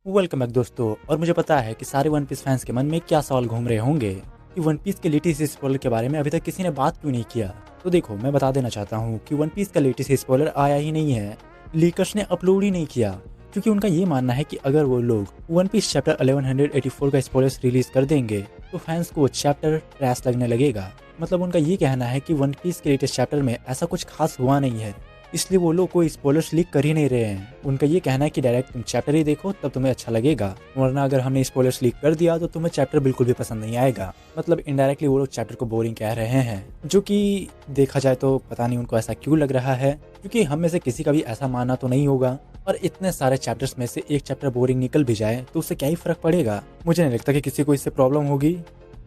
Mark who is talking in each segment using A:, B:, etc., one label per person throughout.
A: Welcome back दोस्तों। और मुझे पता है कि सारे वन पीस फैंस के मन में क्या सवाल घूम रहे होंगे कि वन पीस के लेटेस्ट स्पॉइलर के बारे में अभी तक किसी ने बात क्यों नहीं किया। तो देखो, मैं बता देना चाहता हूँ कि वन पीस का लेटेस्ट स्पॉइलर आया ही नहीं है, लीकर्स ने अपलोड ही नहीं किया, क्योंकि उनका ये मानना है कि अगर वो लोग वन पीस चैप्टर 1184 का स्पॉयलर्स रिलीज कर देंगे तो फैंस को वो चैप्टर ट्रैश लगने लगेगा। मतलब उनका ये कहना है कि वन पीस के लेटेस्ट चैप्टर में ऐसा कुछ खास हुआ नहीं है, इसलिए वो लोग कोई स्पॉयलर्स लीक कर ही नहीं रहे हैं। उनका ये कहना है कि डायरेक्ट तुम चैप्टर ही देखो, तब तुम्हें अच्छा लगेगा, वरना अगर हमने स्पॉयलर्स लीक कर दिया तो तुम्हें चैप्टर बिल्कुल भी पसंद नहीं आएगा। मतलब इनडायरेक्टली वो लोग चैप्टर को बोरिंग कह रहे हैं, जो कि देखा जाए तो पता नहीं उनको ऐसा क्यों लग रहा है, क्योंकि हम में से किसी का भी ऐसा मानना तो नहीं होगा। और इतने सारे चैप्टर्स में से एक चैप्टर बोरिंग निकल भी जाए तो उससे क्या ही फर्क पड़ेगा। मुझे नहीं लगता कि किसी को इससे प्रॉब्लम होगी,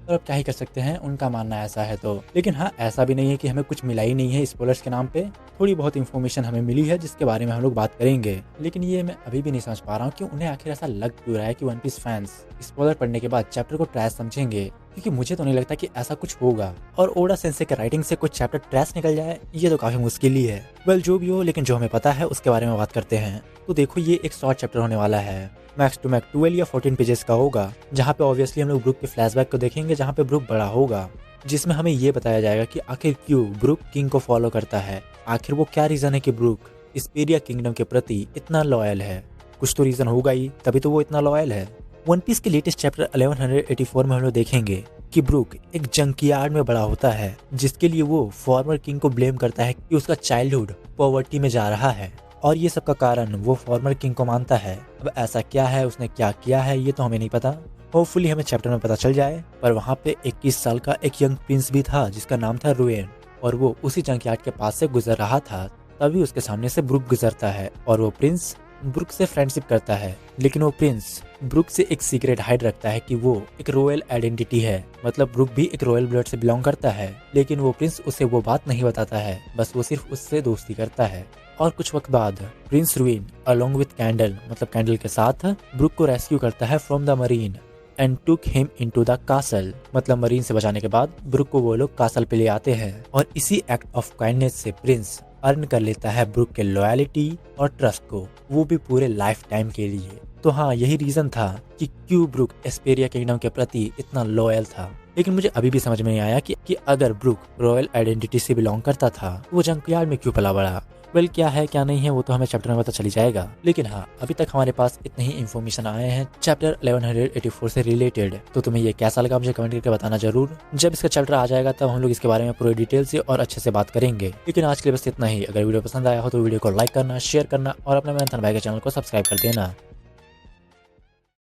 A: और अब क्या ही कर सकते हैं, उनका मानना ऐसा है तो। लेकिन हाँ, ऐसा भी नहीं है कि हमें कुछ मिला ही नहीं है स्पॉयलर्स के नाम पे। थोड़ी बहुत इन्फॉर्मेशन हमें मिली है जिसके बारे में हम लोग बात करेंगे, लेकिन ये मैं अभी भी नहीं समझ पा रहा हूँ कि उन्हें आखिर ऐसा लग क्यों रहा है कि वन पीस फैंस स्पॉइलर पढ़ने के बाद चैप्टर को ट्रैश समझेंगे, क्योंकि मुझे तो नहीं लगता कि ऐसा कुछ होगा। और ओडा सेंसे के राइटिंग से कुछ चैप्टर ट्रैश निकल जाए, ये तो काफी मुश्किल ही है। वेल, जो भी हो, लेकिन जो हमें पता है उसके बारे में बात करते हैं। तो देखो, ये एक शॉर्ट चैप्टर होने वाला है, मैक्स टू मैक्स 12 या 14 पेजेस का होगा, जहाँ पे ऑब्वियसली हम लोग ब्रुक के फ्लैशबैक को देखेंगे, जहाँ पे ब्रुक बड़ा होगा, जिसमें हमें ये बताया जाएगा कि आखिर क्यों ब्रुक किंग को फॉलो करता है। आखिर वो क्या रीजन है कि ब्रुक स्पेरिया किंगडम के प्रति इतना लॉयल है। कुछ तो रीजन होगा ही, तभी तो वो इतना लॉयल है। वन पीस के लेटेस्ट चैप्टर 1184 में हम लोग देखेंगे कि ब्रुक एक जंकयार्ड में बड़ा होता है, जिसके लिए वो फॉर्मर किंग को ब्लेम करता है कि उसका चाइल्डहुड पॉवर्टी में जा रहा है, और ये सब का कारण वो फॉर्मर किंग को मानता है। अब ऐसा क्या है, उसने क्या किया है, ये तो हमें नहीं पता। होपफुली हमें चैप्टर में पता चल जाए। पर वहाँ पे 21 साल का एक यंग प्रिंस भी था जिसका नाम था रुएन, और वो उसी जंकयार्ड के पास से गुजर रहा था। तभी उसके सामने से ब्रुक गुजरता है और वो प्रिंस ब्रुक से फ्रेंडशिप करता है। लेकिन वो प्रिंस ब्रुक से एक सीक्रेट हाइड रखता है कि वो एक रॉयल आइडेंटिटी है, मतलब ब्रुक भी एक रॉयल ब्लड से बिलोंग करता है। लेकिन वो प्रिंस उसे वो बात नहीं बताता है, बस वो सिर्फ उससे दोस्ती करता है। और कुछ वक्त बाद Prince ruin along with candle, मतलब कैंडल के साथ, ब्रुक को रेस्क्यू करता है from the marine and took him into the castle. मतलब मरीन से बचाने के बाद ब्रुक को वो लोग कासल पे ले आते हैं, और इसी एक्ट ऑफ काइंडनेस से प्रिंस अर्न कर लेता है ब्रुक के लॉयलिटी और ट्रस्ट को, वो भी पूरे लाइफ टाइम के लिए। तो हाँ, यही रीजन था कि क्यों ब्रुक एस्पेरिया किंगडम के प्रति इतना लॉयल था। लेकिन मुझे अभी भी समझ में नहीं आया कि अगर ब्रुक रॉयल आइडेंटिटी से बिलोंग करता था तो वो जंकयार्ड में क्यों पला बड़ा। वेल, क्या है क्या नहीं है वो तो हमें चैप्टर में पता चली जाएगा। लेकिन हाँ, अभी तक हमारे पास इतने ही इन्फॉर्मेशन आए हैं चैप्टर 1184 से रिलेटेड। तो तुम्हें ये कैसा लगा मुझे कमेंट करके बताना जरूर। जब इसका चैप्टर आ जाएगा तब हम लोग इसके बारे में पूरे डिटेल से और अच्छे से बात करेंगे। लेकिन आज के लिए बस इतना ही। अगर वीडियो पसंद आया हो तो वीडियो को लाइक करना, शेयर करना और अपने मैंथन भाई के चैनल को सब्सक्राइब कर देना।